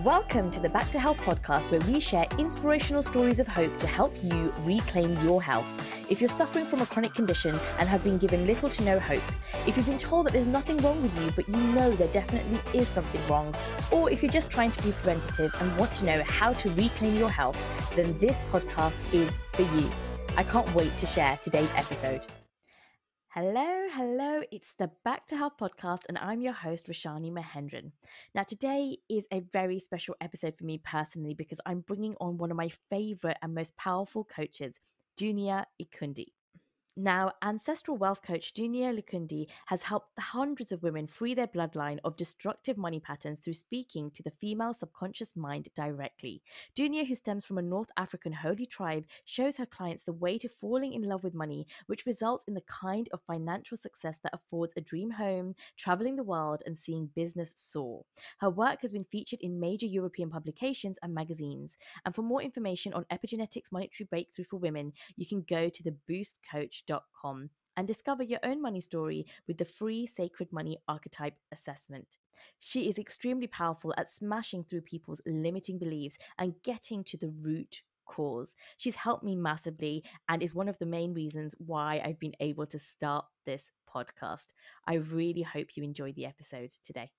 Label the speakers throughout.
Speaker 1: Welcome to the Back to Health podcast, where we share inspirational stories of hope to help you reclaim your health. If you're suffering from a chronic condition and have been given little to no hope, if you've been told that there's nothing wrong with you, but you know there definitely is something wrong, or if you're just trying to be preventative and want to know how to reclaim your health, then this podcast is for you. I can't wait to share today's episode. Hello, it's the Back to Health podcast, and I'm your host, Rashani Mahendran. Now, today is a very special episode for me personally because I'm bringing on one of my favorite and most powerful coaches, Dounia Ikundi. Now, ancestral wealth coach Dounia Lkundi has helped hundreds of women free their bloodline of destructive money patterns through speaking to the female subconscious mind directly. Dounia, who stems from a North African holy tribe, shows her clients the way to falling in love with money, which results in the kind of financial success that affords a dream home, traveling the world, and seeing business soar. Her work has been featured in major European publications and magazines. And for more information on Epigenetics monetary breakthrough for women, you can go to theboostcoach.com and discover your own money story with the free Sacred Money Archetype Assessment. She is extremely powerful at smashing through people's limiting beliefs and getting to the root cause. She's helped me massively and is one of the main reasons why I've been able to start this podcast. I really hope you enjoyed the episode today.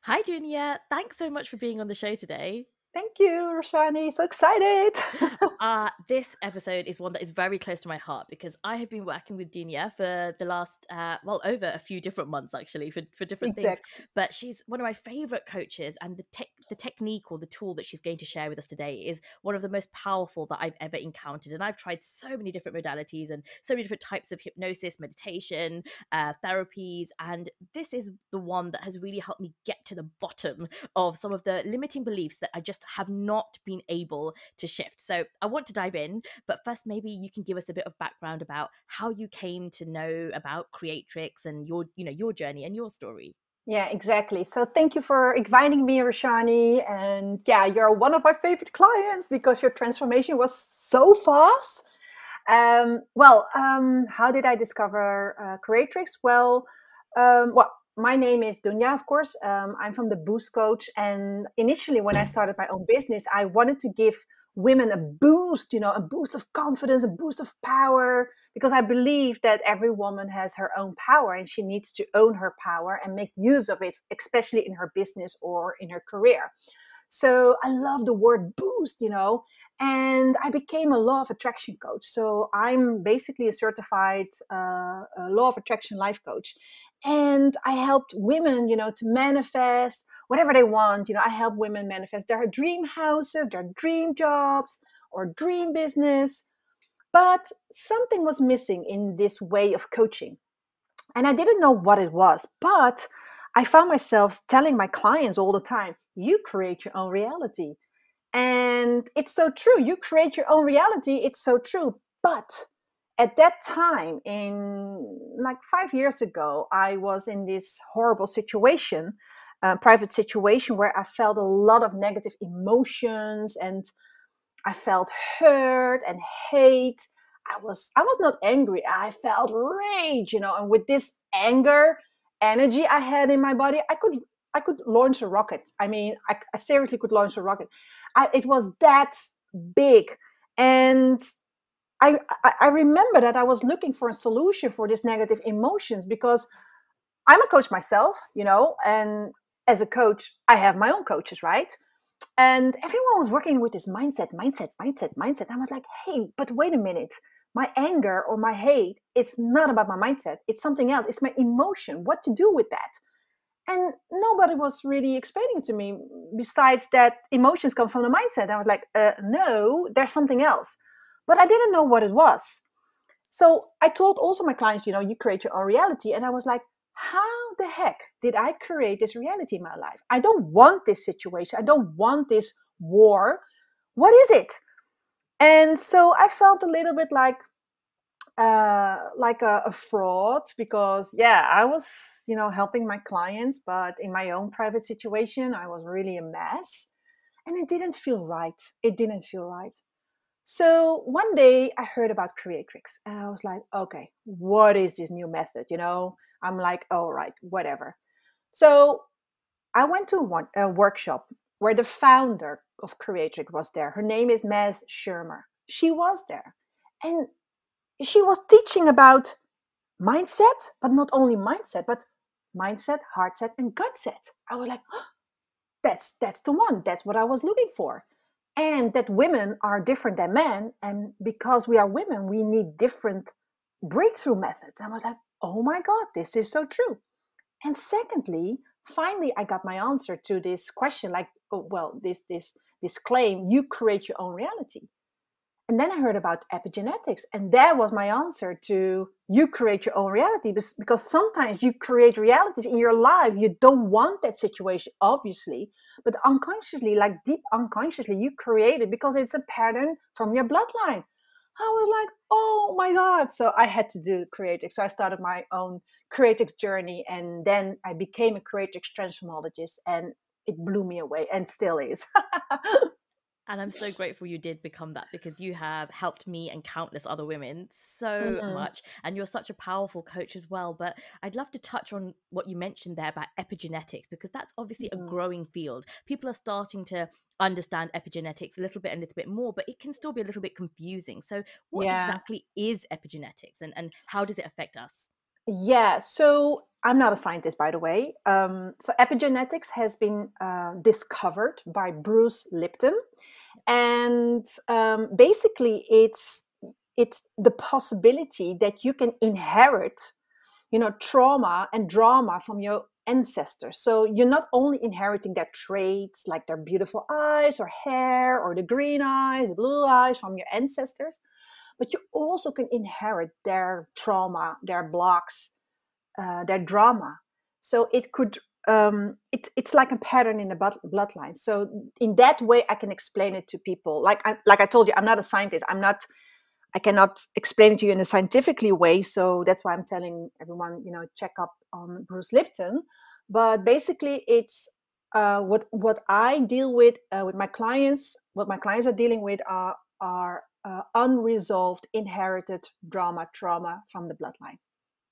Speaker 1: Hi, Dounia. Thanks so much for being on the show today.
Speaker 2: Thank you, Rashani. So excited.
Speaker 1: This episode is one that is very close to my heart because I have been working with Dounia for the last, over a few different months actually for different things. But she's one of my favorite coaches, and the technique or the tool that she's going to share with us today is one of the most powerful that I've ever encountered. And I've tried so many different modalities and so many different types of hypnosis, meditation, therapies. And this is the one that has really helped me get to the bottom of some of the limiting beliefs that I just have not been able to shift. So I want to dive in, but first maybe you can give us a bit of background about how you came to know about Creatrix and your journey and your story.
Speaker 2: Yeah, exactly. So thank you for inviting me, Rashani. And yeah, you're one of my favorite clients because your transformation was so fast. How did I discover Creatrix? My name is Dounia, of course. I'm from the Boost Coach. And initially, when I started my own business, I wanted to give women a boost, a boost of confidence, a boost of power, because I believe that every woman has her own power and she needs to own her power and make use of it, especially in her business or in her career. So I love the word boost, and I became a law of attraction coach. So I'm basically a certified law of attraction life coach. And I helped women, to manifest whatever they want. I help women manifest their dream houses, their dream jobs, or dream business. But something was missing in this way of coaching. And I didn't know what it was, but I found myself telling my clients all the time, you create your own reality. And it's so true. You create your own reality. It's so true. But at that time, in like 5 years ago, I was in this horrible situation, private situation, where I felt a lot of negative emotions and I felt hurt and hate. I was not angry. I felt rage, and with this anger energy I had in my body, I could launch a rocket. I mean, I seriously could launch a rocket. It was that big. And I remember that I was looking for a solution for these negative emotions because I'm a coach myself, and as a coach, I have my own coaches, right? And everyone was working with this mindset. I was like, hey, but wait a minute. My anger or my hate, it's not about my mindset. It's something else. It's my emotion. What to do with that? And nobody was really explaining it to me besides that emotions come from the mindset. I was like, no, there's something else. But I didn't know what it was. So I told also my clients, you create your own reality. And I was like, how the heck did I create this reality in my life? I don't want this situation. I don't want this war. What is it? And so I felt a little bit like a fraud because, I was, helping my clients, but in my own private situation, I was really a mess. And it didn't feel right. So one day I heard about Creatrix and I was like, okay, what is this new method? I'm like, all right, whatever. So I went to a workshop where the founder of Creatrix was there. Her name is Maz Shermer. She was there. And she was teaching about mindset, but not only mindset, but mindset, heart set, and gut set. I was like, oh, that's the one. That's what I was looking for. And that women are different than men. And because we are women, we need different breakthrough methods. I was like, oh my God, this is so true. And secondly, finally, I got my answer to this question, like, oh, well, this claim, you create your own reality. And then I heard about epigenetics, and that was my answer to you create your own reality, because sometimes you create realities in your life. You don't want that situation, obviously, but unconsciously, like deep unconsciously, you create it because it's a pattern from your bloodline. I was like, oh my God. So I had to do creatrix. So I started my own creatrix journey, and then I became a creatrix transformologist, and it blew me away and still is.
Speaker 1: And I'm so grateful you did become that, because you have helped me and countless other women so
Speaker 2: Mm,
Speaker 1: much. And you're such a powerful coach as well. But I'd love to touch on what you mentioned there about epigenetics, because that's obviously a
Speaker 2: mm,
Speaker 1: growing field. People are starting to understand epigenetics a little bit more, but it can still be a little bit confusing. So, what
Speaker 2: yeah.
Speaker 1: exactly is epigenetics, and how does it affect us?
Speaker 2: Yeah, so I'm not a scientist, by the way. So epigenetics has been discovered by Bruce Lipton, and basically, it's the possibility that you can inherit, trauma and drama from your ancestors. So you're not only inheriting their traits, like their beautiful eyes or hair, or the green eyes, the blue eyes from your ancestors, but you also can inherit their trauma, their blocks, their drama. So it could it's like a pattern in the bloodline. So in that way, I can explain it to people. Like I told you, I'm not a scientist. I cannot explain it to you in a scientifically way. So that's why I'm telling everyone, check up on Bruce Lipton. But basically, it's what I deal with my clients. What my clients are dealing with are unresolved inherited drama, trauma from the bloodline.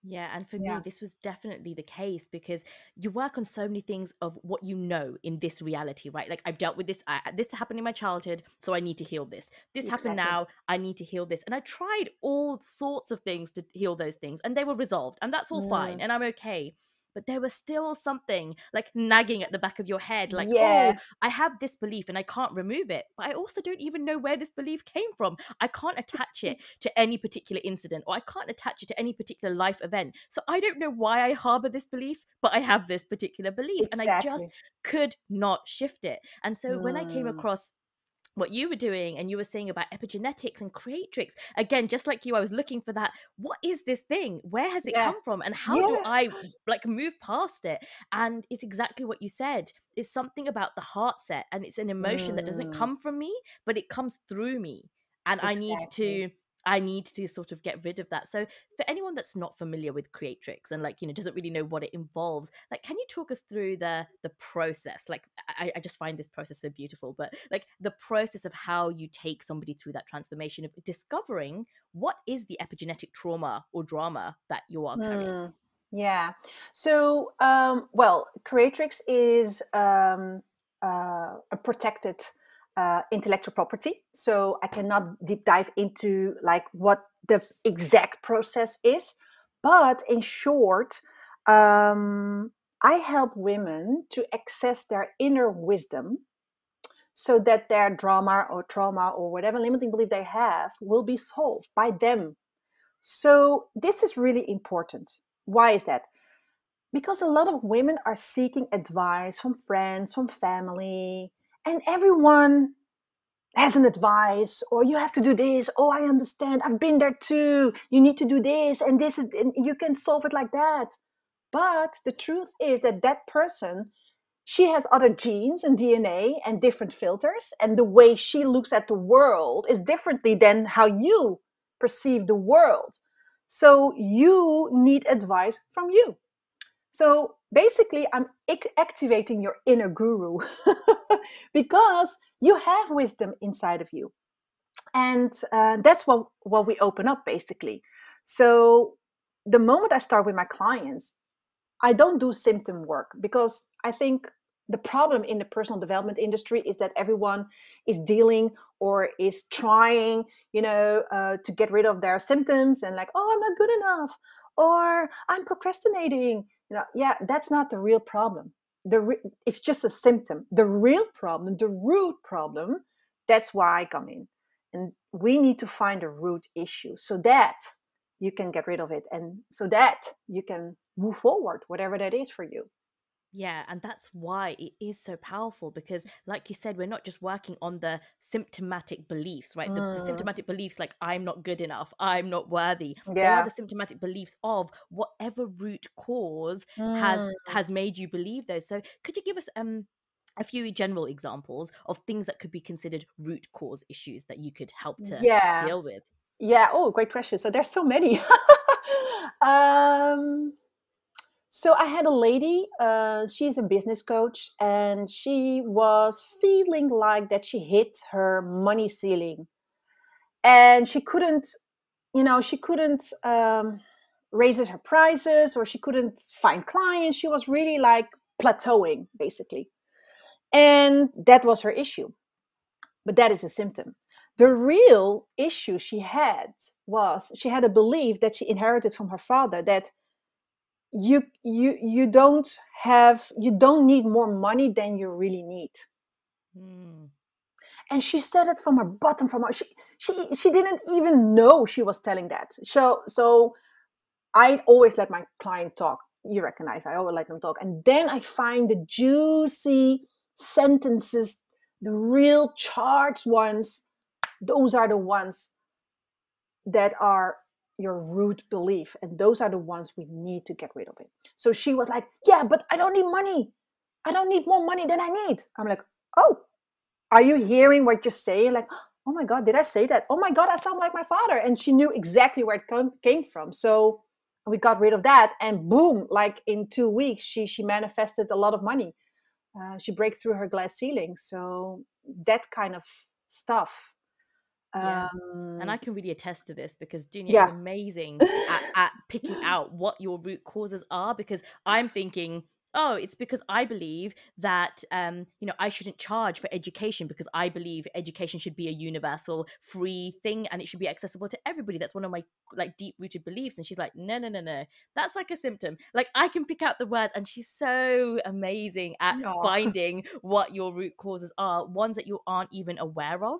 Speaker 1: Yeah, and for me,
Speaker 2: Yeah.
Speaker 1: this was definitely the case, because you work on so many things of what you know in this reality, right? Like, I've dealt with this. This happened in my childhood, so I need to heal this. This happened
Speaker 2: Exactly.
Speaker 1: now, I need to heal this. And I tried all sorts of things to heal those things, and they were resolved, and that's all fine,
Speaker 2: Mm,
Speaker 1: and I'm okay. But there was still something like nagging at the back of your head, like, oh,
Speaker 2: yeah,
Speaker 1: I have this belief and I can't remove it. But I also don't even know where this belief came from. I can't attach it to any particular incident, or I can't attach it to any particular life event. So I don't know why I harbor this belief, but I have this particular belief, and I just
Speaker 2: exactly.
Speaker 1: could not shift it. And so when I came
Speaker 2: Mm,
Speaker 1: across what you were doing, and you were saying about epigenetics and creatrix, again, just like you, I was looking for that. What is this thing? Where has it
Speaker 2: yeah,
Speaker 1: come from, and how do
Speaker 2: yeah.
Speaker 1: I like move past it? And it's exactly what you said. It's something about the heart set, and it's an emotion that doesn't
Speaker 2: Mm,
Speaker 1: come from me, but it comes through me. And
Speaker 2: exactly.
Speaker 1: I need to sort of get rid of that. So for anyone that's not familiar with creatrix, and like, doesn't really know what it involves, like, can you talk us through the process? Like, I just find this process so beautiful, but like the process of how you take somebody through that transformation of discovering what is the epigenetic trauma or drama that you are carrying.
Speaker 2: Mm, yeah. So, well, creatrix is a protected intellectual property. So I cannot deep dive into like what the exact process is, but in short, um, I help women to access their inner wisdom so that their drama or trauma or whatever limiting belief they have will be solved by them. So, this is really important. Why is that? Because a lot of women are seeking advice from friends, from family, and everyone has an advice, or you have to do this. Oh, I understand. I've been there too. You need to do this, and this is, and you can solve it like that. But the truth is that that person, she has other genes and DNA and different filters, and the way she looks at the world is differently than how you perceive the world. So you need advice from you. So basically, I'm activating your inner guru because you have wisdom inside of you. And that's what we open up basically. So the moment I start with my clients, I don't do symptom work because I think the problem in the personal development industry is that everyone is dealing or is trying, to get rid of their symptoms and like, oh, I'm not good enough, or I'm procrastinating. Yeah, that's not the real problem. It's just a symptom. The real problem, the root problem, that's why I come in. And we need to find a root issue so that you can get rid of it and so that you can move forward, whatever that is for you.
Speaker 1: Yeah, and that's why it is so powerful because, like you said, we're not just working on the symptomatic beliefs, right? The
Speaker 2: Mm,
Speaker 1: symptomatic beliefs like I'm not good enough, I'm not worthy. They are
Speaker 2: yeah.
Speaker 1: the symptomatic beliefs of whatever root cause has
Speaker 2: Mm,
Speaker 1: has made you believe those. So, could you give us a few general examples of things that could be considered root cause issues that you could help to
Speaker 2: yeah.
Speaker 1: deal with?
Speaker 2: Yeah. Oh, great question. So there's so many. um, so I had a lady, she's a business coach, and she was feeling like that she hit her money ceiling. And she couldn't raise her prices, or she couldn't find clients. She was really like plateauing, basically. And that was her issue. But that is a symptom. The real issue she had was she had a belief that she inherited from her father that you don't need more money than you really need.
Speaker 1: Mm,
Speaker 2: And she said it from her bottom, from her she didn't even know she was telling that. So I always let my client talk. You recognize I always let them talk, and then I find the juicy sentences, the real charged ones. Those are the ones that are your root belief, and those are the ones we need to get rid of it. So she was like, yeah, but I don't need money, I don't need more money than I need. I'm like, oh, are you hearing what you're saying? Like, oh my god, did I say that? Oh my god, I sound like my father. And she knew exactly where it came from. So we got rid of that, and boom, like in 2 weeks she manifested a lot of money. She broke through her glass ceiling. So that kind of stuff.
Speaker 1: yeah. And I
Speaker 2: um
Speaker 1: can really attest to this because Dunia is
Speaker 2: yeah.
Speaker 1: amazing at picking out what your root causes are. Because I'm thinking, oh, it's because I believe that I shouldn't charge for education because I believe education should be a universal free thing and it should be accessible to everybody. That's one of my like deep rooted beliefs. And she's like, no, no, no, no. That's like a symptom. Like I can pick out the words, and she's so amazing at
Speaker 2: No.
Speaker 1: finding what your root causes are, ones that you aren't even aware of.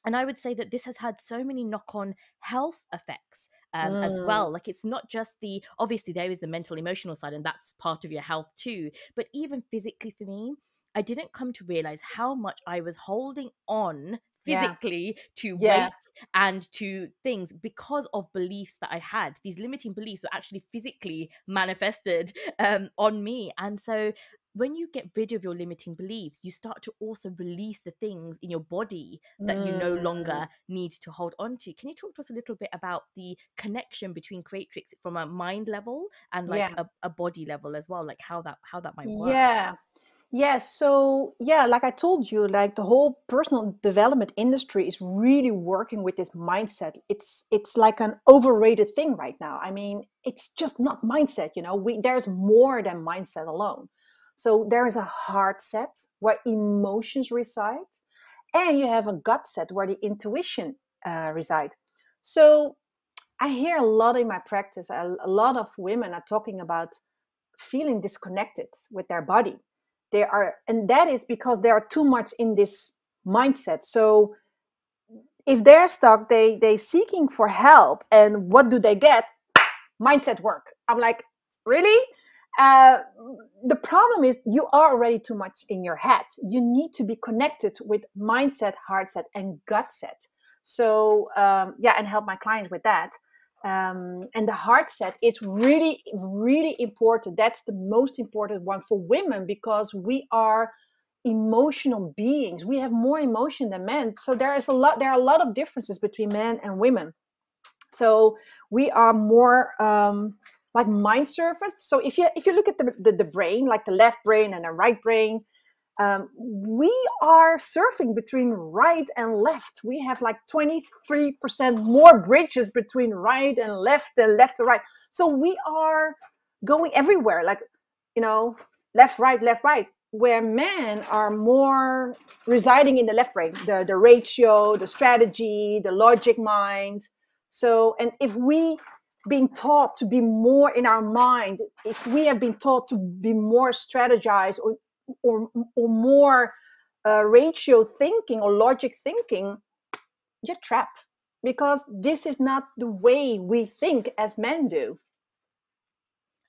Speaker 1: And I would say that this has had so many knock-on health effects as
Speaker 2: Mm,
Speaker 1: well. Like it's not just the obviously there is the mental emotional side, and that's part of your health too, but even physically for me, I didn't come to realize how much I was holding on
Speaker 2: yeah.
Speaker 1: physically to
Speaker 2: Yeah.
Speaker 1: weight and to things because of beliefs that I had. These limiting beliefs were actually physically manifested on me. And so when you get rid of your limiting beliefs, you start to also release the things in your body that you no
Speaker 2: Mm,
Speaker 1: longer need to hold on to. Can you talk to us a little bit about the connection between creatrix from a mind level and like
Speaker 2: yeah.
Speaker 1: a body level as well, like how that might work?
Speaker 2: Yeah. Yeah, so yeah, like I told you, like the whole personal development industry is really working with this mindset. It's like an overrated thing right now. I mean, it's just not mindset, there's more than mindset alone. So there is a heart set where emotions reside, and you have a gut set where the intuition reside. So I hear a lot in my practice, a lot of women are talking about feeling disconnected with their body. And that is because they are too much in this mindset. So if they're stuck, they seeking for help, and what do they get? Mindset work. I'm like, really? uh, the problem is you are already too much in your head. You need to be connected with mindset, heart set, and gut set. So yeah, and help my clients with that. And the heart set is really, really important. That's the most important one for women, because we are emotional beings. We have more emotion than men. So there are a lot of differences between men and women. So we are more like mind surfers. So if you look at the brain, like the left brain and the right brain, we are surfing between right and left. We have like 23% more bridges between right and left than left to right. So we are going everywhere, like, you know left, right, left, right. where men are more residing in the left brain, the ratio, the strategy, the logic mind. So, and if we being taught to be more in our mind, if we have been taught to be more strategized or more ratio thinking or logic thinking, you're trapped, because this is not the way we think as men do.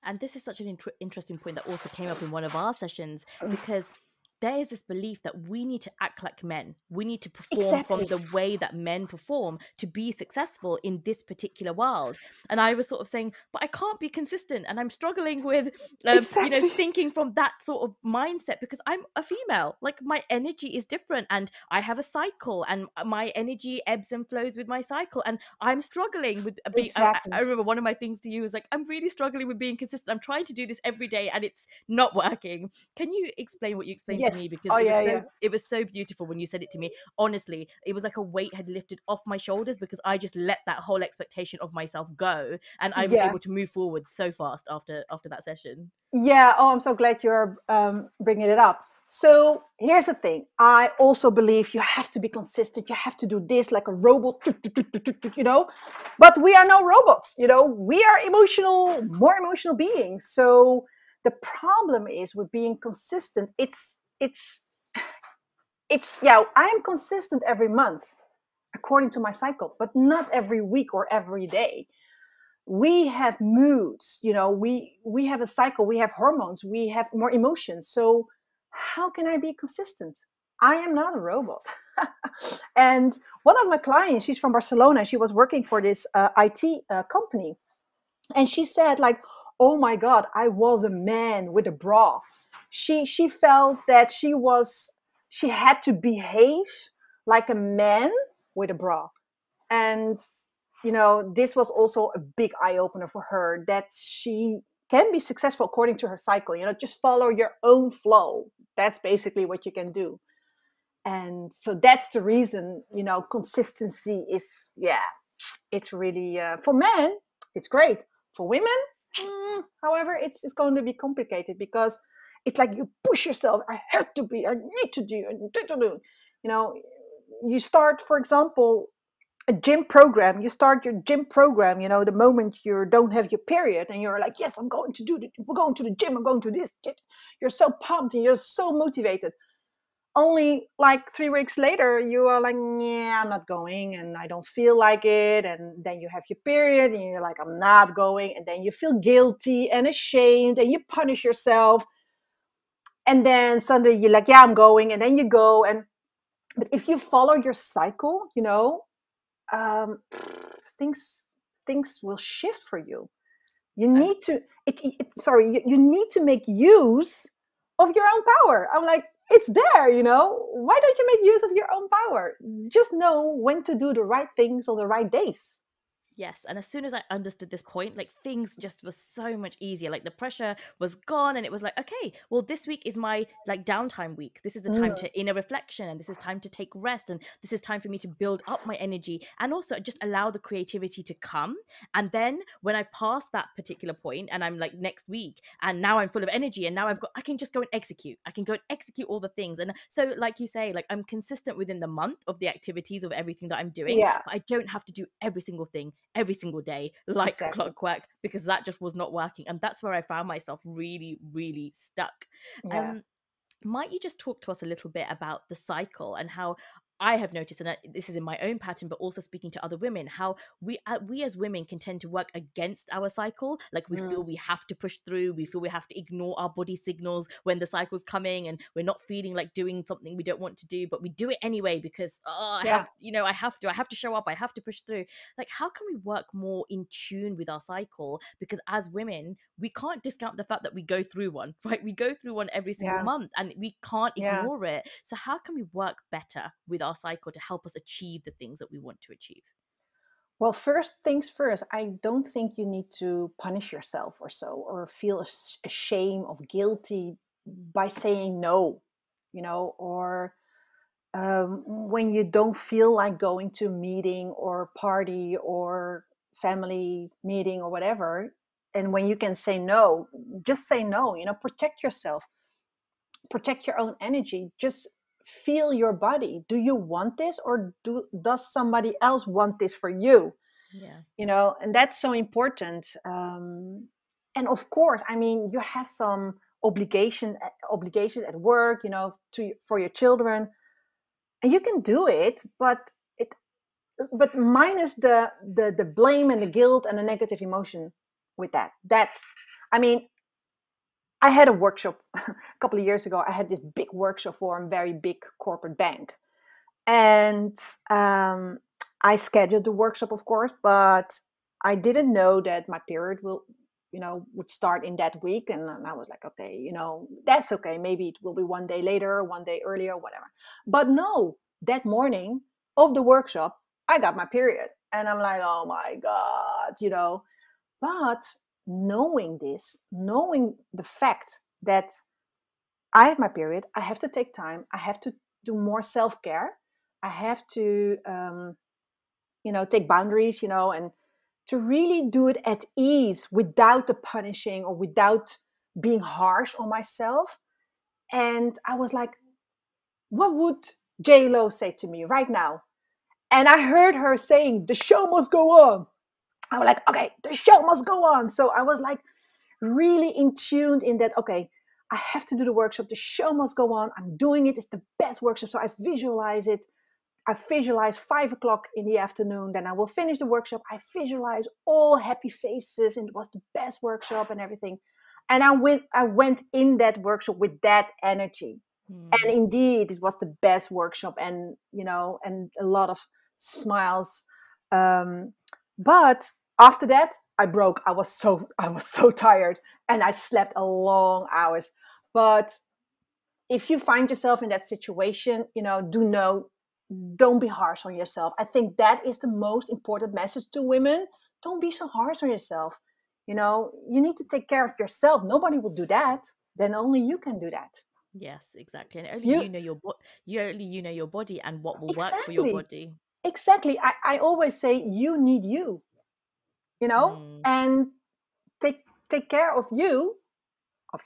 Speaker 1: And this is such an interesting point that also came up in one of our sessions, because there is this belief that we need to act like men. We need to perform
Speaker 2: Exactly.
Speaker 1: from the way that men perform to be successful in this particular world. And I was sort of saying, but I can't be consistent. And I'm struggling with,
Speaker 2: Exactly.
Speaker 1: thinking from that sort of mindset, because I'm a female. Like, my energy is different, and I have a cycle, and my energy ebbs and flows with my cycle. And I'm struggling with being, I
Speaker 2: Exactly.
Speaker 1: remember one of my things to you was like, I'm really struggling with being consistent. I'm trying to do this every day and it's not working. Can you explain what you explained to me?
Speaker 2: Yes.
Speaker 1: Because
Speaker 2: Oh,
Speaker 1: it was
Speaker 2: yeah,
Speaker 1: so
Speaker 2: yeah.
Speaker 1: it was so beautiful when you said it to me. Honestly, it was like a weight had lifted off my shoulders, because I just let that whole expectation of myself go, and I was
Speaker 2: Yeah.
Speaker 1: able to move forward so fast after that session.
Speaker 2: Yeah. Oh, I'm so glad you're bringing it up. So here's the thing. I also believe you have to be consistent. You have to do this like a robot, you know. But we are no robots, you know. We are more emotional beings. So the problem is with being consistent. It's yeah. I am consistent every month according to my cycle, but not every week or every day. We have moods, you know, we have a cycle, we have hormones, we have more emotions. So how can I be consistent? I am not a robot. And one of my clients, she's from Barcelona, she was working for this IT company, and she said like, oh my god, I was a man with a bra. She felt that she had to behave like a man with a bra. And you know, this was also a big eye opener for her, that she can be successful according to her cycle. You know, just follow your own flow. That's basically what you can do. And so that's the reason, you know, consistency is, yeah, it's really for men it's great. For women, however, it's going to be complicated, because it's like you push yourself. I have to be, I need to do, I need to do. You know, you start, for example, a gym program. You start your gym program, you know, the moment you don't have your period, and you're like, yes, I'm going to do it, we're going to the gym, I'm going to this. You're so pumped and you're so motivated. Only like 3 weeks later, you are like, yeah, I'm not going, and I don't feel like it. And then you have your period, and you're like, I'm not going. And then you feel guilty and ashamed, and you punish yourself. And then suddenly you're like, yeah, I'm going. And then you go. And but if you follow your cycle, you know, um, things things will shift for you. You
Speaker 1: And
Speaker 2: need to sorry, you need to make use of your own power. I'm like, it's there, you know. Why don't you make use of your own power? Just know when to do the right things on the right days.
Speaker 1: yes, and as soon as I understood this point, like, things just was so much easier. Like, the pressure was gone, and it was like, okay, well, this week is my like downtime week. This is the time
Speaker 2: Mm,
Speaker 1: to inner reflection, and this is time to take rest, and this is time for me to build up my energy, and also just allow the creativity to come. And then when I pass that particular point, and I'm like next week, and now I'm full of energy, and now I can just go and execute. I can go and execute all the things, and so like you say, like, I'm consistent within the month of the activities of everything that I'm doing,
Speaker 2: yeah,
Speaker 1: but I don't have to do every single thing every single day like
Speaker 2: exactly.
Speaker 1: clockwork, because that just was not working, and that's where I found myself really, really stuck.
Speaker 2: Yeah.
Speaker 1: um might you just talk to us a little bit about the cycle, and how I have noticed, and this is in my own pattern, but also speaking to other women, how we as women can tend to work against our cycle. Like, we feel
Speaker 2: Mm,
Speaker 1: we have to push through, we feel we have to ignore our body signals when the cycle's coming, and we're not feeling like doing something we don't want to do, but we do it anyway because, oh, I have,
Speaker 2: yeah.
Speaker 1: I have to show up, I have to push through. Like, how can we work more in tune with our cycle? Because as women, we can't discount the fact that we go through one, right? We go through one every single
Speaker 2: Yeah.
Speaker 1: month, and we can't
Speaker 2: Yeah.
Speaker 1: ignore it. So how can we work better with our cycle to help us achieve the things that we want to achieve?
Speaker 2: Well, first things first, I don't think you need to punish yourself or so, or feel a shame of guilty by saying no, you know, or when you don't feel like going to a meeting or party or family meeting or whatever, and when you can say no, just say no, you know, protect yourself. protect your own energy. Just feel your body. Do you want this, or does somebody else want this for you?
Speaker 1: Yeah.
Speaker 2: And that's so important. And of course, I mean, you have some obligations at work, for your children, and you can do it, but minus the blame and the guilt and the negative emotion with that. I mean, I had a workshop a couple of years ago. I had this big workshop for a very big corporate bank, and I scheduled the workshop, of course, but I didn't know that my period would start in that week. And I was like, okay, that's okay. Maybe it will be one day later, one day earlier, whatever. But no, that morning of the workshop, I got my period. And I'm like, oh my God. But knowing the fact that I have my period, I have to take time, I have to do more self-care, I have to, take boundaries, and to really do it at ease without the punishing or without being harsh on myself. And I was like, what would J Lo say to me right now? And I heard her saying, the show must go on. I was like, okay, the show must go on. So I was like really in tuned in that, okay, I have to do the workshop. The show must go on. I'm doing it. It's the best workshop. So I visualize it. I visualize 5 o'clock in the afternoon. Then I will finish the workshop. I visualize all happy faces, and it was the best workshop and everything. And I went in that workshop with that energy. And indeed, it was the best workshop, and and a lot of smiles. But after that, I broke. I was so tired, and I slept a long hours. But if you find yourself in that situation, don't be harsh on yourself. I think that is the most important message to women. Don't be so harsh on yourself. You need to take care of yourself. Nobody will do that. Then only you can do that.
Speaker 1: Yes, exactly. And only
Speaker 2: You
Speaker 1: you know your body and what will work for your
Speaker 2: exactly,
Speaker 1: body.
Speaker 2: exactly. I always say you need you,
Speaker 1: Mm.
Speaker 2: and take care of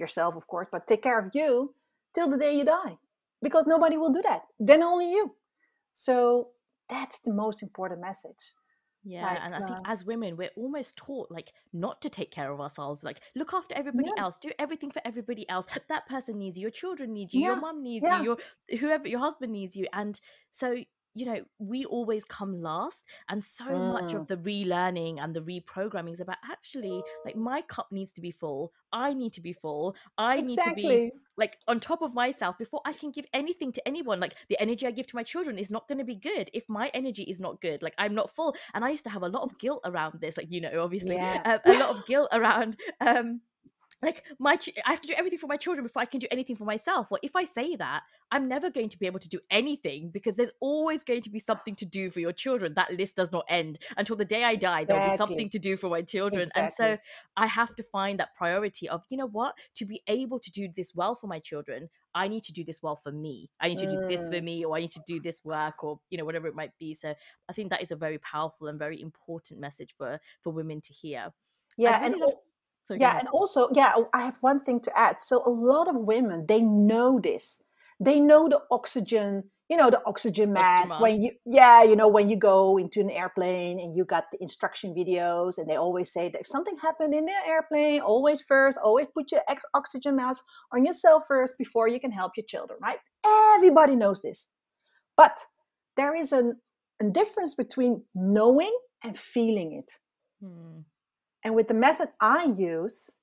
Speaker 2: yourself, of course, but take care of you till the day you die, because nobody will do that. Then only you. So that's the most important message.
Speaker 1: Yeah,
Speaker 2: Like,
Speaker 1: and I think as women, we're almost taught like not to take care of ourselves, like look after everybody
Speaker 2: yeah,
Speaker 1: else, do everything for everybody else. That person needs you, your children need you, your
Speaker 2: yeah,
Speaker 1: mum needs you,
Speaker 2: yeah.
Speaker 1: your husband needs you. And so, we always come last. And so much of
Speaker 2: Mm,
Speaker 1: the relearning and the reprogramming is about actually like my cup needs to be full. I need to be full. I need to be
Speaker 2: exactly.
Speaker 1: like on top of myself before I can give anything to anyone. Like the energy I give to my children is not going to be good if my energy is not good. Like I'm not full. And I used to have a lot of guilt around this, like, obviously,
Speaker 2: Yeah.
Speaker 1: a lot of guilt around like I have to do everything for my children before I can do anything for myself. Well, if I say that, I'm never going to be able to do anything, because there's always going to be something to do for your children. That list does not end until the day I die. There'll be something
Speaker 2: Exactly.
Speaker 1: to do for my children. And so
Speaker 2: Exactly.
Speaker 1: I have to find that priority of, what, to be able to do this well for my children, I need to do this well for me. I need to do this for
Speaker 2: Mm.
Speaker 1: me, or I need to do this work, or whatever it might be. So I think that is a very powerful and very important message for women to hear.
Speaker 2: Yeah,
Speaker 1: I'd really love. So go
Speaker 2: yeah,
Speaker 1: ahead.
Speaker 2: and also, yeah, I have one thing to add. So a lot of women, they know this. They know the oxygen, the oxygen
Speaker 1: Oxygen
Speaker 2: mask.
Speaker 1: mask.
Speaker 2: When you go into an airplane and you got the instruction videos, and they always say that if something happened in the airplane, always put your oxygen mask on yourself first before you can help your children, right? Everybody knows this. But there is a difference between knowing and feeling it.
Speaker 1: Hmm.
Speaker 2: And with the method I use,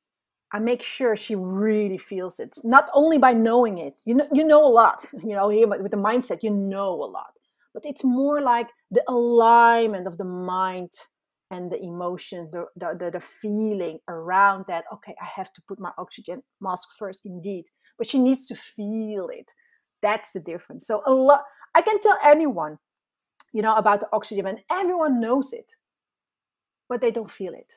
Speaker 2: I make sure she really feels it. Not only by knowing it, you know a lot. Here with the mindset, you know a lot. But it's more like the alignment of the mind and the emotion, the feeling around that. Okay, I have to put my oxygen mask first, indeed. But she needs to feel it. That's the difference. So a lot. I can tell anyone, about the oxygen, and everyone knows it, but they don't feel it,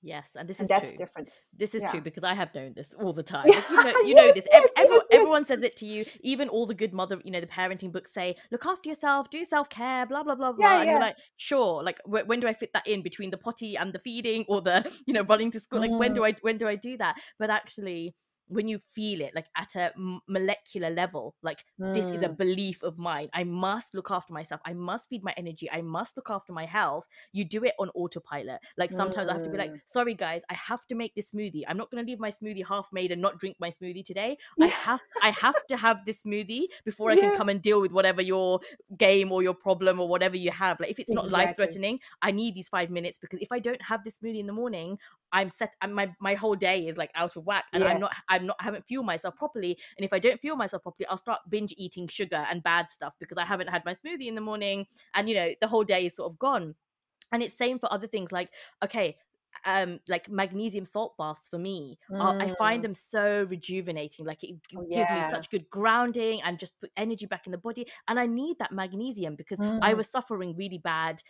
Speaker 1: Yes, and this
Speaker 2: and
Speaker 1: is
Speaker 2: that's the
Speaker 1: true.
Speaker 2: difference.
Speaker 1: This is true
Speaker 2: Yeah.
Speaker 1: because I have known this all the time.
Speaker 2: Yeah.
Speaker 1: Like you know
Speaker 2: Yes,
Speaker 1: this.
Speaker 2: yes,
Speaker 1: Everyone,
Speaker 2: yes, yes.
Speaker 1: everyone says it to you. Even all the good mother, the parenting books say, "Look after yourself, do self care, blah blah blah
Speaker 2: Yeah,
Speaker 1: blah." And you're
Speaker 2: yeah.
Speaker 1: like, sure. Like when do I fit that in between the potty and the feeding, or the running to school? Like
Speaker 2: Mm,
Speaker 1: when do I do that? But actually, when you feel it, like at a molecular level, like this is a
Speaker 2: Mm.
Speaker 1: belief of mine. I must look after myself. I must feed my energy. I must look after my health. You do it on autopilot. Like sometimes I have to be like,
Speaker 2: Mm.
Speaker 1: sorry guys, I have to make this smoothie. I'm not going to leave my smoothie half made and not drink my smoothie today. I
Speaker 2: Yeah.
Speaker 1: have to have this smoothie before I can
Speaker 2: Yeah.
Speaker 1: come and deal with whatever your game or your problem or whatever you have. Like if it's not life
Speaker 2: Exactly.
Speaker 1: threatening, I need these 5 minutes, because if I don't have this smoothie in the morning, my whole day is like out of whack, and
Speaker 2: Yes.
Speaker 1: I haven't fueled myself properly. And if I don't fuel myself properly, I'll start binge eating sugar and bad stuff because I haven't had my smoothie in the morning, and the whole day is sort of gone. And it's same for other things, like, okay, like magnesium salt baths for me I find
Speaker 2: Mm.
Speaker 1: them so rejuvenating. Like it
Speaker 2: Oh,
Speaker 1: gives me
Speaker 2: yeah.
Speaker 1: such good grounding and just put energy back in the body, and I need that magnesium because I
Speaker 2: Mm.
Speaker 1: was suffering really bad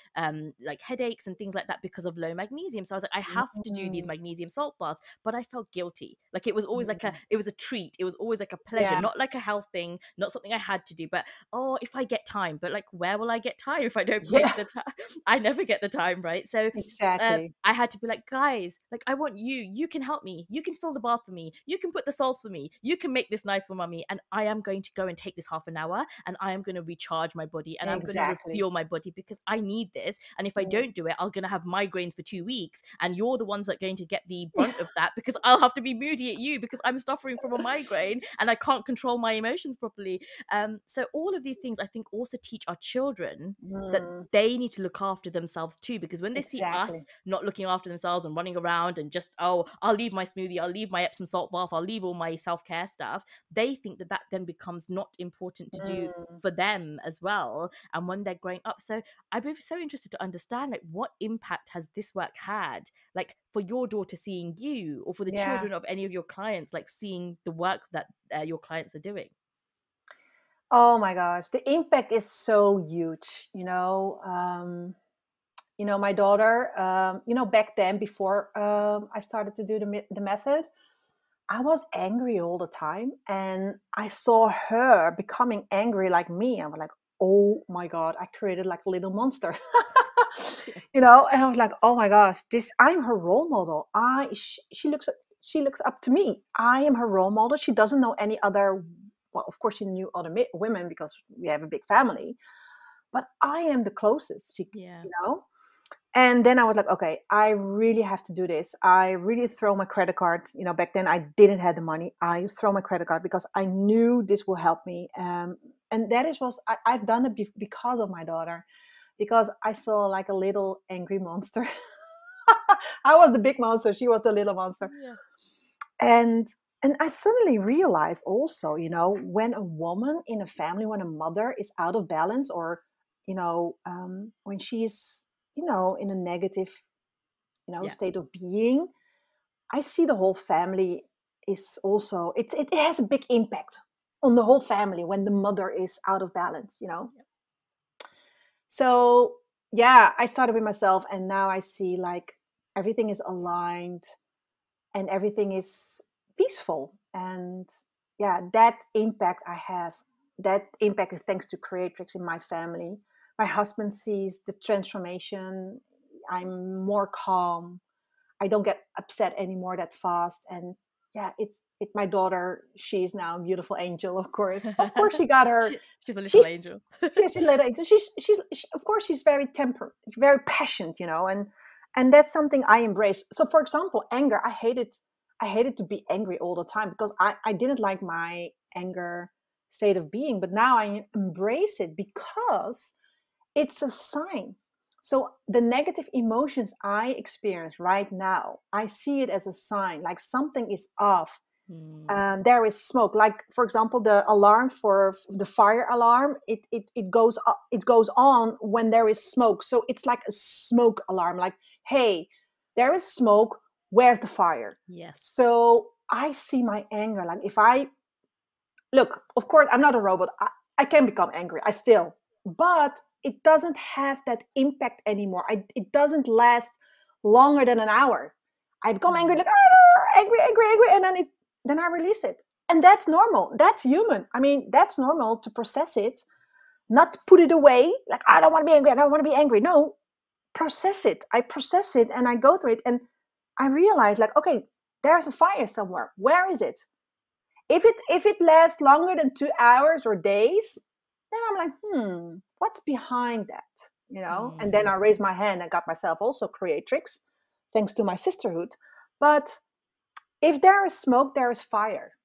Speaker 1: like headaches and things like that because of low magnesium. So I was like, I have to do these
Speaker 2: Mm.
Speaker 1: magnesium salt baths, but I felt guilty. Like it was always like
Speaker 2: Mm.
Speaker 1: it was a treat, it was always like a pleasure,
Speaker 2: Yeah.
Speaker 1: not like a health thing, not something I had to do, but oh, if I get time. But like, where will I get time if I don't
Speaker 2: Yeah.
Speaker 1: make the time? I never get the time, right? So
Speaker 2: Exactly.
Speaker 1: I had to be like, guys, like, I want you can help me, you can fill the bath for me, you can put the salts for me, you can make this nice for mummy, and I am going to go and take this half an hour, and I am going to recharge my body, and I'm going to
Speaker 2: Exactly.
Speaker 1: refuel my body, because I need this. And if I
Speaker 2: Mm.
Speaker 1: don't do it, I'm going to have migraines for 2 weeks, and you're the ones that are going to get the brunt of that, because I'll have to be moody at you because I'm suffering from a migraine and I can't control my emotions properly. So all of these things I think also teach our children that
Speaker 2: Mm.
Speaker 1: they need to look after themselves too, because when they see us
Speaker 2: Exactly.
Speaker 1: not looking after themselves and running around and just, oh, I'll leave my smoothie, I'll leave my Epsom salt bath, I'll leave all my self-care stuff, they think that that then becomes not important to do
Speaker 2: Mm.
Speaker 1: for them as well, and when they're growing up. So I'd be so interested to understand, like, what impact has this work had, like, for your daughter seeing you, or for the
Speaker 2: Yeah.
Speaker 1: children of any of your clients, like, seeing the work that your clients are doing.
Speaker 2: Oh my gosh, the impact is so huge. My daughter. Back then, before I started to do the method, I was angry all the time, and I saw her becoming angry like me. I was like, oh my god, I created like a little monster.
Speaker 1: Yeah.
Speaker 2: And I was like, oh my gosh, I'm her role model. She looks up to me. I am her role model. She doesn't know any other. Well, of course, she knew other women because we have a big family, but I am the closest.
Speaker 1: Yeah.
Speaker 2: You know. And then I was like, okay, I really have to do this. I really throw my credit card. Back then I didn't have the money. I throw my credit card because I knew this will help me. And I've done it because of my daughter, because I saw like a little angry monster. I was the big monster. She was the little monster.
Speaker 1: Yeah.
Speaker 2: And and I suddenly realized also, when a woman in a family, when a mother is out of balance, or when she's in a negative
Speaker 1: Yeah.
Speaker 2: state of being, I see the whole family is also it has a big impact on the whole family when the mother is out of balance.
Speaker 1: Yeah.
Speaker 2: So yeah, I started with myself, and now I see like everything is aligned and everything is peaceful. And yeah, that impact I have, that impact is thanks to creatrix in my family. My husband sees the transformation. I'm more calm. I don't get upset anymore that fast. And yeah, it's my daughter. She's now a beautiful angel, of course. Of course, she got her.
Speaker 1: She's a little
Speaker 2: She's
Speaker 1: angel.
Speaker 2: she's a little angel. Of course, she's very tempered, very passionate. And that's something I embrace. So, for example, anger. I hated to be angry all the time because I didn't like my anger state of being. But now I embrace it because it's a sign. So the negative emotions I experience right now, I see it as a sign, like something is off.
Speaker 1: Hmm.
Speaker 2: There is smoke. Like, for example, the alarm for the fire alarm, it goes up, it goes on when there is smoke. So it's like a smoke alarm. Like, hey, there is smoke. Where's the fire?
Speaker 1: Yes.
Speaker 2: So I see my anger. Like, if I look, of course, I'm not a robot. I can become angry. I still, but it doesn't have that impact anymore. It doesn't last longer than an hour. I become angry,
Speaker 1: Hmm.
Speaker 2: like "Ah, angry, angry, angry," and then I release it, and that's normal. That's human. I mean, that's normal to process it, not to put it away. Like, I don't want to be angry. I don't want to be angry. No, process it. I process it, and I go through it, and I realize, like, okay, there's a fire somewhere. Where is it? If it lasts longer than 2 hours or days, then I'm like, what's behind that? And then I raised my hand and got myself also creatrix, thanks to my sisterhood. But if there is smoke, there is fire.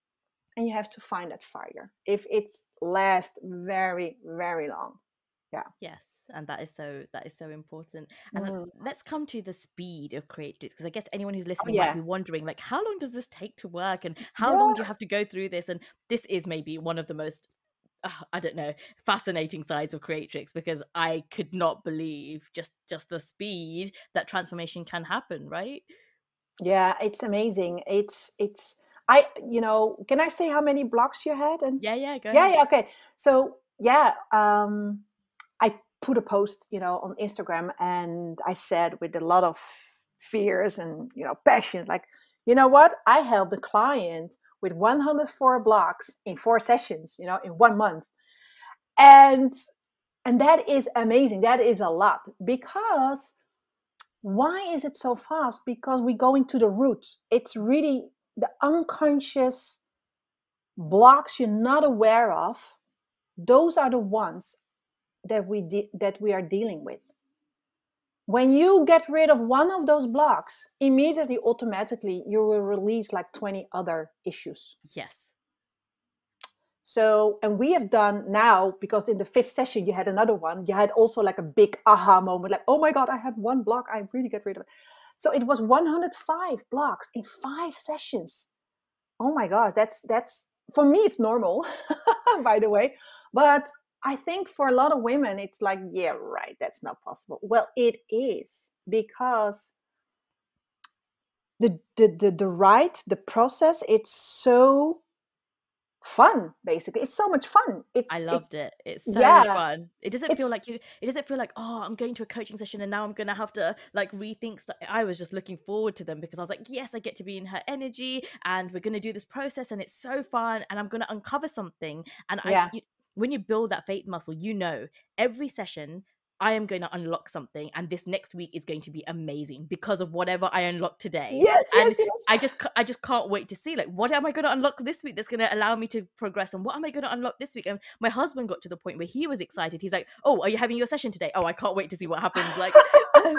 Speaker 2: And you have to find that fire if it lasts very, very long. Yeah.
Speaker 1: Yes, and that is so important. And let's come to the speed of creatrix, because I guess anyone who's
Speaker 2: Oh,
Speaker 1: listening might
Speaker 2: yeah.
Speaker 1: be wondering, like, how long does this take to work, and how long
Speaker 2: Yeah.
Speaker 1: do you have to go through this? And this is maybe one of the most I don't know, fascinating sides of creatrix, because I could not believe just the speed that transformation can happen, right?
Speaker 2: Yeah, it's amazing. Can I say how many blocks you had? And
Speaker 1: Yeah, go
Speaker 2: yeah,
Speaker 1: ahead.
Speaker 2: yeah, okay. So yeah, I put a post, on Instagram, and I said with a lot of fears and passion, like, you know what? I helped a client with 104 blocks in 4 sessions, in 1 month, and that is amazing. That is a lot. Because why is it so fast? Because we go into the roots. It's really the unconscious blocks you're not aware of. Those are the ones that we are dealing with. When you get rid of one of those blocks, immediately, automatically, you will release like 20 other issues.
Speaker 1: Yes.
Speaker 2: So, and we have done now, because in the 5th session you had another one, you had also like a big aha moment, like, oh my God, I have one block, I really get rid of it. So it was 105 blocks in 5 sessions. Oh my God, that's for me, it's normal, by the way. But I think for a lot of women, it's like, yeah, right, that's not possible. Well, it is, because the process, it's so fun. Basically, it's so much fun.
Speaker 1: I
Speaker 2: It's
Speaker 1: loved it. It's so
Speaker 2: yeah,
Speaker 1: fun. It doesn't feel
Speaker 2: it's
Speaker 1: like it doesn't feel like, oh, I'm going to a coaching session and now I'm gonna have to like rethink stuff. I was just looking forward to them, because I was like, yes, I get to be in her energy, and we're gonna do this process, and it's so fun, and I'm gonna uncover something. And
Speaker 2: yeah,
Speaker 1: when you build that faith muscle, every session I am going to unlock something, and this next week is going to be amazing because of whatever I unlocked today.
Speaker 2: yes,
Speaker 1: And
Speaker 2: yes, yes,
Speaker 1: I just can't wait to see, like, what am I going to unlock this week that's going to allow me to progress, and what am I going to unlock this week? And my husband got to the point where he was excited. He's like, oh, are you having your session today? Oh, I can't wait to see what happens. Like, um,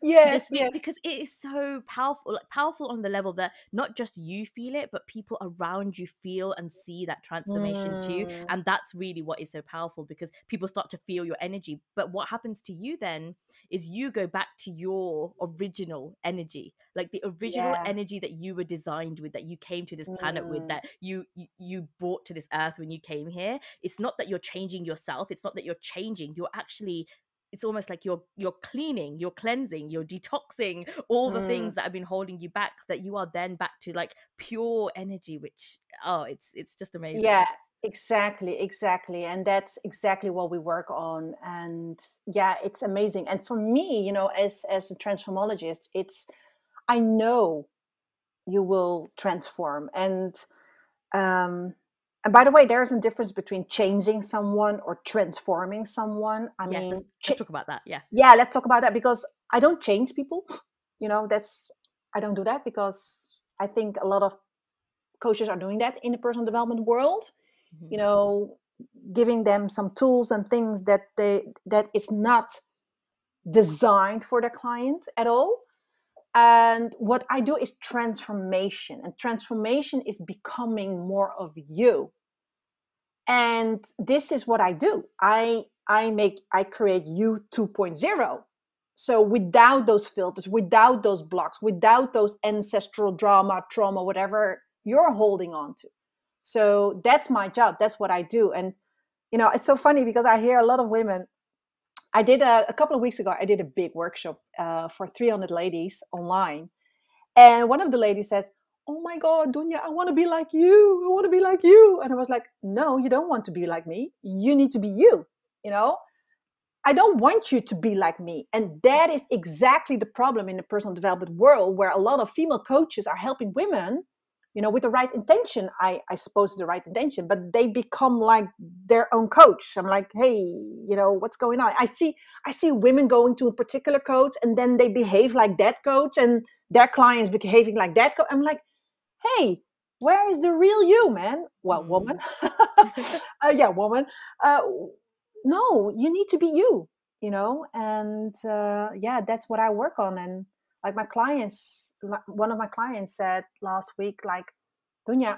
Speaker 2: yes,
Speaker 1: this week,
Speaker 2: yes.
Speaker 1: because it is so powerful, like powerful on the level that not just you feel it, but people around you feel and see that transformation too.
Speaker 2: Mm,
Speaker 1: And that's really what is so powerful, because people start to feel your energy. But what happens to you then is you go back to your original energy, like the original
Speaker 2: yeah.
Speaker 1: energy that you were designed with, that you came to this planet with,
Speaker 2: Mm,
Speaker 1: that you brought to this earth when you came here. It's not that you're changing yourself, it's not that you're changing, you're actually, it's almost like you're cleaning, you're cleansing, you're detoxing all the
Speaker 2: mm.
Speaker 1: things that have been holding you back, that you are then back to like pure energy, which, oh, it's just amazing.
Speaker 2: Yeah, exactly. And that's exactly what we work on. And yeah, it's amazing. And for me, as a transformologist, I know you will transform. Um and by the way, there is a difference between changing someone or transforming someone. I
Speaker 1: Yes,
Speaker 2: mean,
Speaker 1: let's talk about that. Yeah.
Speaker 2: yeah, let's talk about that, because I don't change people. That's, I don't do that, because I think a lot of coaches are doing that in the personal development world, you
Speaker 1: Mhm.
Speaker 2: know, giving them some tools and things that is not designed for the client at all. And what I do is transformation, and transformation is becoming more of you. And this is what I do. I create you 2.0. So without those filters, without those blocks, without those ancestral drama, trauma, whatever you're holding on to. So that's my job. That's what I do. And it's so funny, because I hear a lot of women. I did a couple of weeks ago, I did a big workshop for 300 ladies online. And one of the ladies says, oh my God, Dounia, I want to be like you. I want to be like you. And I was like, no, you don't want to be like me. You need to be you. You know, I don't want you to be like me. And that is exactly the problem in the personal development world, where a lot of female coaches are helping women, with the right intention. I suppose the right intention, but they become like their own coach. I'm like, hey, what's going on? I see women going to a particular coach, and then they behave like that coach, and their clients behaving like that coach. I'm like, hey, where is the real you, man? Well, woman. Yeah, woman. Uh, no, you need to be you, and yeah, that's what I work on. And like one of my clients said last week, like, Dunya,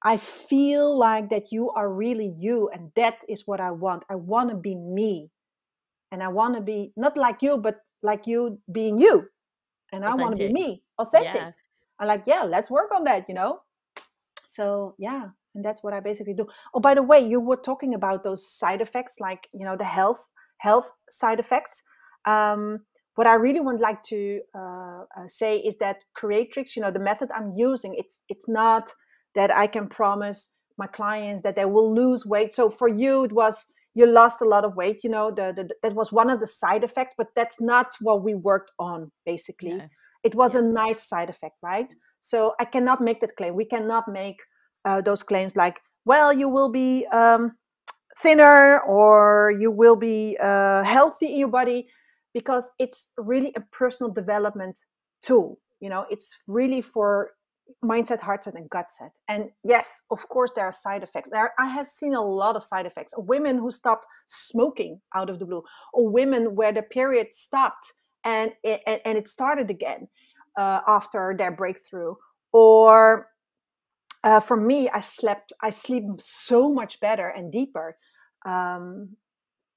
Speaker 2: I feel like that you are really you, and that is what I want. I want to be me, and I want to be not like you, but like you being you, and I want to be
Speaker 1: Authentic.
Speaker 2: me, authentic.
Speaker 1: Yeah.
Speaker 2: I'm like, yeah, let's work on that. So yeah, and that's what I basically do. Oh, by the way, you were talking about those side effects, like the health side effects. What I really would like to say is that creatrix, the method I'm using, it's not that I can promise my clients that they will lose weight. So for you, it was you lost a lot of weight. That was one of the side effects, but that's not what we worked on. Basically,
Speaker 1: No.
Speaker 2: it was
Speaker 1: Yeah.
Speaker 2: a nice side effect, right? So I cannot make that claim. We cannot make those claims like, well, you will be thinner or you will be healthy in your body, because it's really a personal development tool. It's really for mindset, heart set, and gut set. And yes, of course, there are side effects. I have seen a lot of side effects. Women who stopped smoking out of the blue, or women where the period stopped and it started again after their breakthrough, or for me, I sleep so much better and deeper. Um,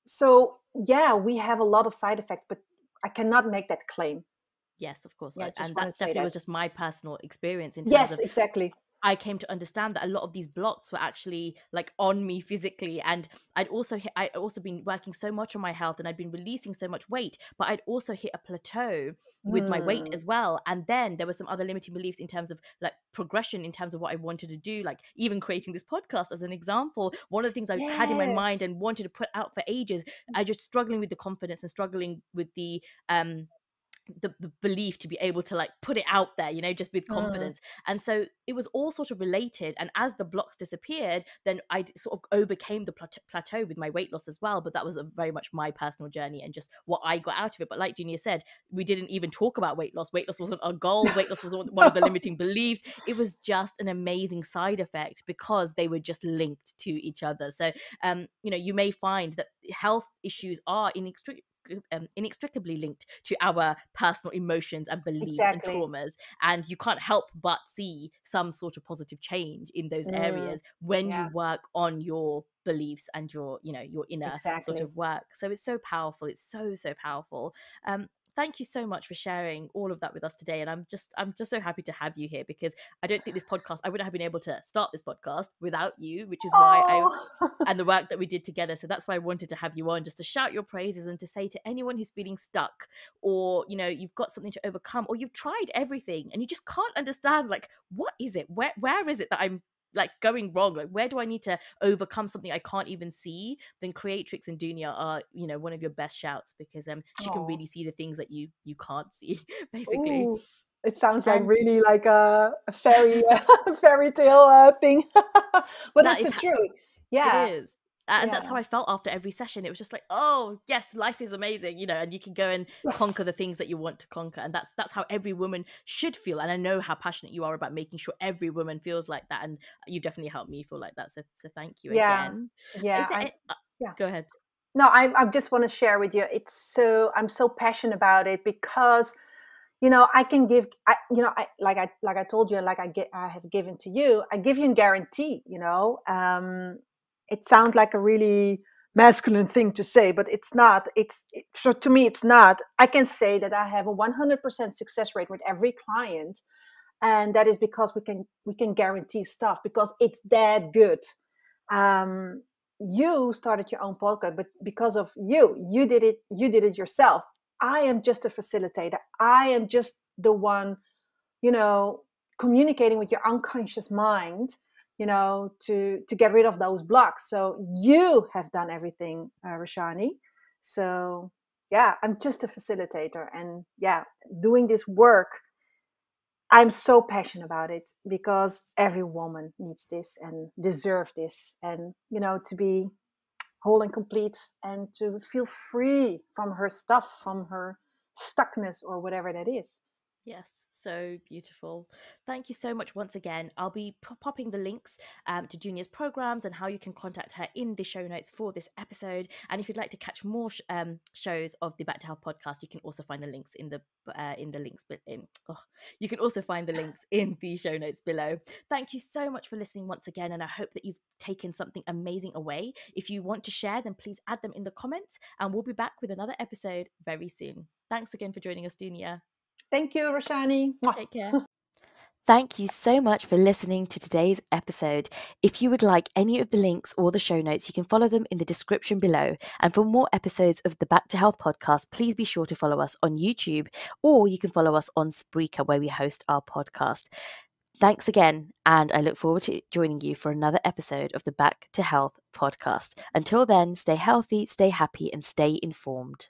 Speaker 2: so yeah, we have a lot of side effects, but I cannot make that claim.
Speaker 1: Yes, of course.
Speaker 2: Yeah, just
Speaker 1: And
Speaker 2: wanted
Speaker 1: that
Speaker 2: to say
Speaker 1: definitely
Speaker 2: that.
Speaker 1: was just my personal experience in terms
Speaker 2: Yes,
Speaker 1: of
Speaker 2: exactly.
Speaker 1: I came to understand that a lot of these blocks were actually like on me physically, and I'd also been working so much on my health, and I'd been releasing so much weight, but I'd also hit a plateau with my weight
Speaker 2: Hmm.
Speaker 1: as well. And then there were some other limiting beliefs in terms of like progression, in terms of what I wanted to do, like even creating this podcast as an example. One of the things I had in my
Speaker 2: Yeah.
Speaker 1: mind and wanted to put out for ages, I just struggling with the confidence and struggling with um the belief to be able to like put it out there, just with
Speaker 2: Mm.
Speaker 1: confidence. And so it was all sort of related, and as the blocks disappeared, then I sort of overcame the plateau with my weight loss as well. But that was very much my personal journey and just what I got out of it. But like Dounia said, we didn't even talk about weight loss wasn't our goal, weight loss was one of the limiting beliefs. It was just an amazing side effect because they were just linked to each other. So you may find that health issues are inextricably linked to our personal emotions and beliefs and
Speaker 2: Exactly.
Speaker 1: traumas, and you can't help but see some sort of positive change in those
Speaker 2: Mm.
Speaker 1: areas when you
Speaker 2: Yeah,
Speaker 1: work on your beliefs and your inner sort
Speaker 2: exactly.
Speaker 1: of work. So it's so powerful. It's so powerful. Thank you so much for sharing all of that with us today, and I'm just so happy to have you here, because I don't think I wouldn't have been able to start this podcast without you, which is why I
Speaker 2: Oh.
Speaker 1: and the work that we did together. So that's why I wanted to have you on, just to shout your praises and to say to anyone who's feeling stuck, or you've got something to overcome, or you've tried everything and you just can't understand, like, what is it, where is it that I'm like going wrong, like where do I need to overcome something I can't even see, then creatrix and Dounia are one of your best shouts, because she can
Speaker 2: Oh.
Speaker 1: really see the things that you can't see basically.
Speaker 2: Ooh. It sounds like
Speaker 1: And
Speaker 2: really like a fairy fairy tale thing, but
Speaker 1: that
Speaker 2: that's
Speaker 1: is
Speaker 2: the truth.
Speaker 1: It
Speaker 2: Yeah.
Speaker 1: is. And that's
Speaker 2: Yeah.
Speaker 1: how I felt after every session. It was just like, oh yes, life is amazing, and you can go and conquer
Speaker 2: Yes.
Speaker 1: the things that you want to conquer. And that's how every woman should feel. And I know how passionate you are about making sure every woman feels like that. And you've definitely helped me feel like that. So thank you
Speaker 2: Yeah.
Speaker 1: again. Is
Speaker 2: Yeah.
Speaker 1: there
Speaker 2: Yeah.
Speaker 1: go ahead.
Speaker 2: No, I just want to share with you. I'm so passionate about it because, I can give, like I told you, I have given to you, I give you a guarantee, it sounds like a really masculine thing to say, but it's not. So to me, it's not. I can say that I have a 100% success rate with every client, and that is because we can guarantee stuff because it's that good. um, you started your own podcast, but because of you did it yourself. I am just a facilitator. I am just the one, you know communicating with your unconscious mind, to get rid of those blocks. So you have done everything, Rashani. So yeah, I'm just a facilitator, and yeah, doing this work, I'm so passionate about it because every woman needs this and deserves this, and to be whole and complete, and to feel free from her stuff, from her stuckness, or whatever that is.
Speaker 1: Yes, so beautiful. Thank you so much once again. I'll be popping the links to Junior's programs and how you can contact her in the show notes for this episode. And if you'd like to catch more shows of the Back to Health podcast, you can also find the links in the links. But you can also find the links in the show notes below. Thank you so much for listening once again, and I hope that you've taken something amazing away. If you want to share, then please add them in the comments, and we'll be back with another episode very soon. Thanks again for joining us, Dounia.
Speaker 2: Thank you, Roshani.
Speaker 1: Take care. Thank you so much for listening to today's episode. If you would like any of the links or the show notes, you can follow them in the description below. And for more episodes of the Back to Health podcast, please be sure to follow us on YouTube, or you can follow us on Spreaker, where we host our podcast. Thanks again, and I look forward to joining you for another episode of the Back to Health podcast. Until then, stay healthy, stay happy, and stay informed.